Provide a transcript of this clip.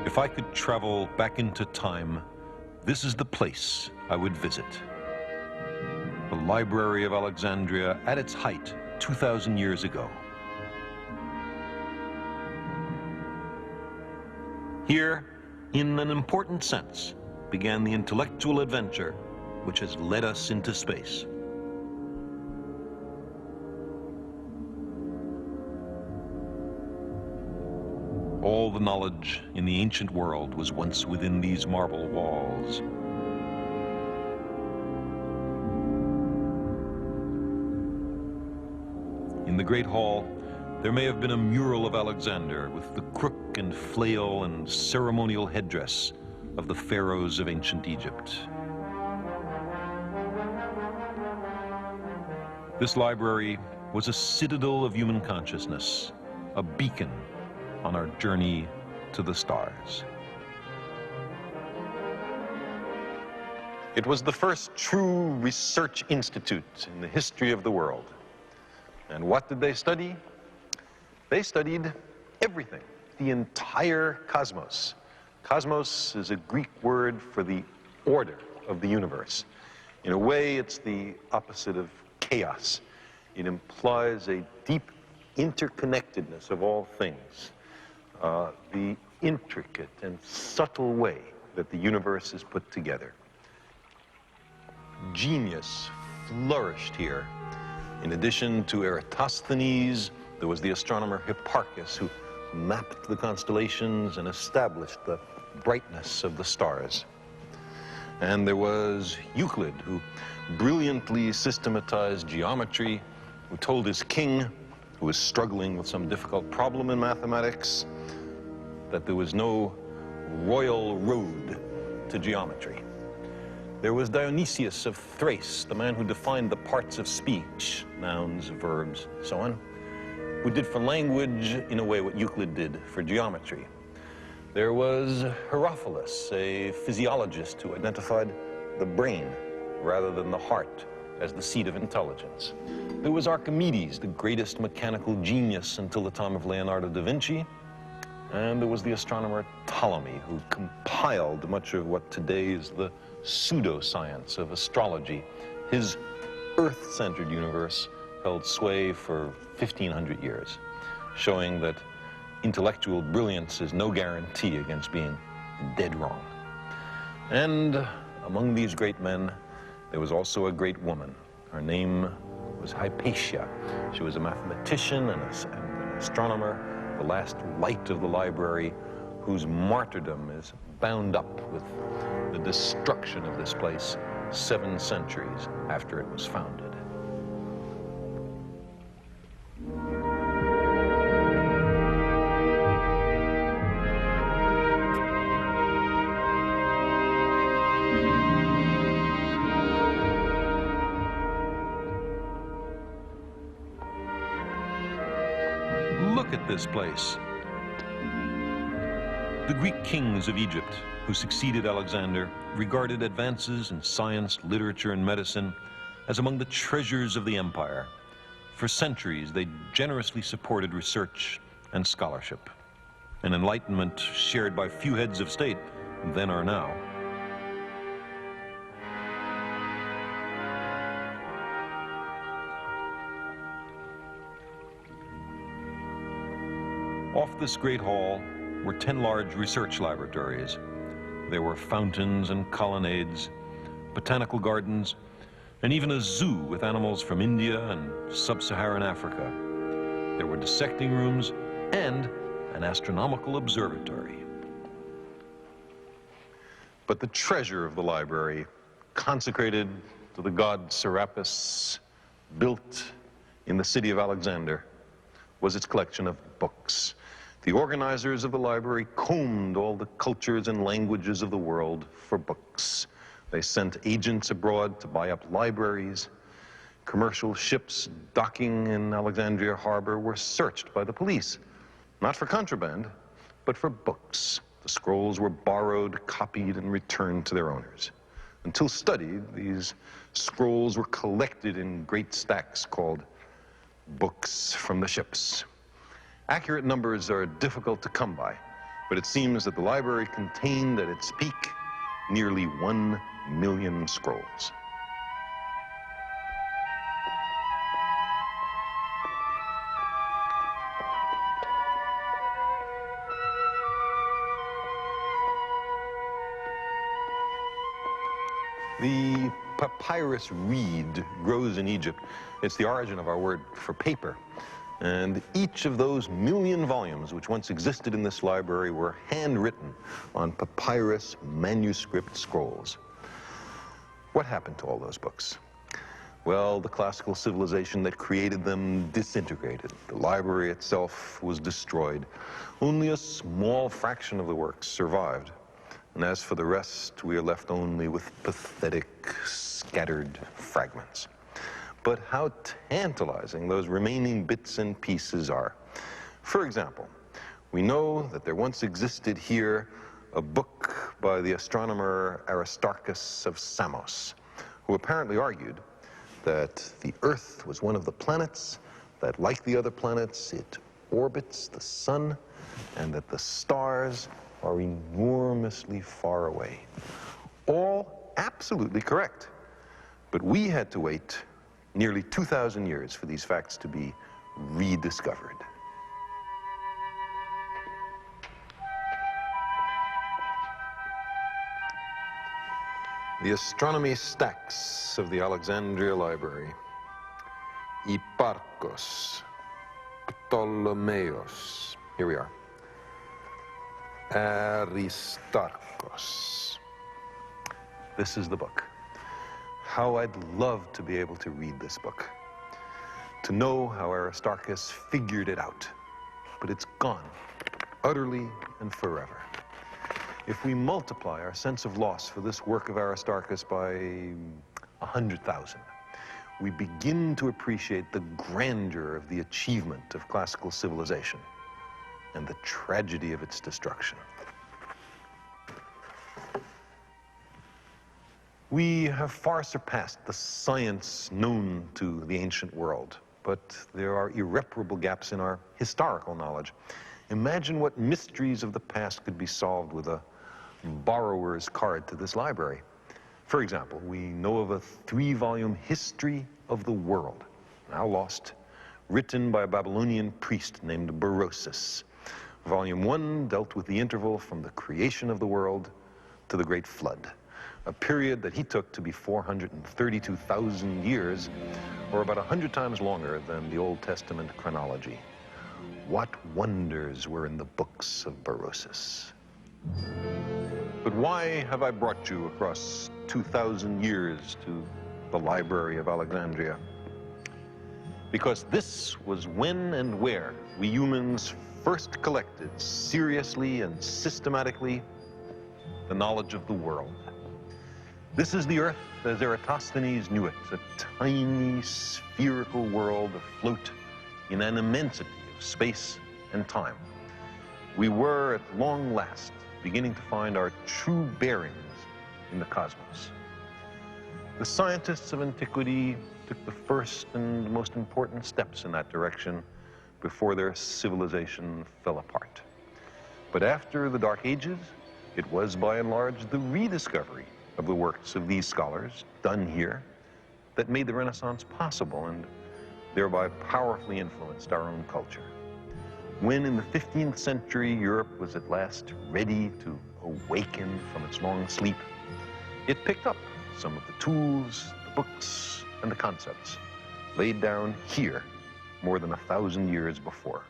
If I could travel back into time, this is the place I would visit. The Library of Alexandria at its height 2,000 years ago. Here, in an important sense, began the intellectual adventure which has led us into space. All the knowledge in the ancient world was once within these marble walls. In the Great Hall, there may have been a mural of Alexander with the crook and flail and ceremonial headdress of the pharaohs of ancient Egypt. This library was a citadel of human consciousness, a beacon on our journey to the stars. It was the first true research institute in the history of the world. And what did they study? They studied everything, the entire cosmos. Cosmos is a Greek word for the order of the universe. In a way, it's the opposite of chaos. It implies a deep interconnectedness of all things, the intricate and subtle way that the universe is put together. Genius flourished here. In addition to Eratosthenes, there was the astronomer Hipparchus, who mapped the constellations and established the brightness of the stars. And there was Euclid, who brilliantly systematized geometry, who told his king, who was struggling with some difficult problem in mathematics, that there was no royal road to geometry. There was Dionysius of Thrace, the man who defined the parts of speech, nouns, verbs, so on, who did for language, in a way, what Euclid did for geometry. There was Herophilus, a physiologist who identified the brain rather than the heart as the seat of intelligence. There was Archimedes, the greatest mechanical genius until the time of Leonardo da Vinci. And there was the astronomer Ptolemy, who compiled much of what today is the pseudoscience of astrology. His Earth-centered universe held sway for 1,500 years, showing that intellectual brilliance is no guarantee against being dead wrong. And among these great men, there was also a great woman. Her name was Hypatia. She was a mathematician and an astronomer, the last light of the library, whose martyrdom is bound up with the destruction of this place 7 centuries after it was founded. Look at this place. The Greek kings of Egypt, who succeeded Alexander, regarded advances in science, literature, and medicine as among the treasures of the empire. For centuries, they generously supported research and scholarship, an enlightenment shared by few heads of state then or now. Off this great hall were 10 large research laboratories. There were fountains and colonnades, botanical gardens, and even a zoo with animals from India and sub-Saharan Africa. There were dissecting rooms and an astronomical observatory. But the treasure of the library, consecrated to the god Serapis, built in the city of Alexander, was its collection of books. The organizers of the library combed all the cultures and languages of the world for books. They sent agents abroad to buy up libraries. Commercial ships docking in Alexandria harbor were searched by the police, not for contraband, but for books. The scrolls were borrowed, copied, and returned to their owners. Until studied, these scrolls were collected in great stacks called books from the ships. Accurate numbers are difficult to come by, But it seems that the library contained at its peak nearly 1 million scrolls. The papyrus reed grows in Egypt. It's the origin of our word for paper. And each of those million volumes which once existed in this library were handwritten on papyrus manuscript scrolls. What happened to all those books? Well, the classical civilization that created them disintegrated. The library itself was destroyed. Only a small fraction of the works survived. And as for the rest, we are left only with pathetic, scattered fragments. But how tantalizing those remaining bits and pieces are. For example, we know that there once existed here a book by the astronomer Aristarchus of Samos, who apparently argued that the Earth was one of the planets, that like the other planets, it orbits the sun, and that the stars are enormously far away. All absolutely correct. But we had to wait nearly 2,000 years for these facts to be rediscovered. The astronomy stacks of the Alexandria Library. Hipparchus, Ptolemaeus. Here we are. Aristarchus. This is the book. How I'd love to be able to read this book, to know how Aristarchus figured it out. But it's gone, utterly and forever. If we multiply our sense of loss for this work of Aristarchus by 100,000, we begin to appreciate the grandeur of the achievement of classical civilization and the tragedy of its destruction. We have far surpassed the science known to the ancient world, but there are irreparable gaps in our historical knowledge. Imagine what mysteries of the past could be solved with a borrower's card to this library. For example, we know of a 3-volume history of the world, now lost, written by a Babylonian priest named Berosus. Volume 1 dealt with the interval from the creation of the world to the Great Flood, a period that he took to be 432,000 years, or about 100 times longer than the Old Testament chronology. What wonders were in the books of Berosus. But why have I brought you across 2,000 years to the Library of Alexandria? Because this was when and where we humans first collected seriously and systematically the knowledge of the world. This is the Earth as Eratosthenes knew it, a tiny spherical world afloat in an immensity of space and time. We were at long last beginning to find our true bearings in the cosmos. The scientists of antiquity took the first and most important steps in that direction before their civilization fell apart. But after the Dark Ages, it was by and large the rediscovery of the works of these scholars, done here, that made the Renaissance possible and thereby powerfully influenced our own culture. When in the 15th century Europe was at last ready to awaken from its long sleep, it picked up some of the tools, the books, and the concepts laid down here more than 1,000 years before.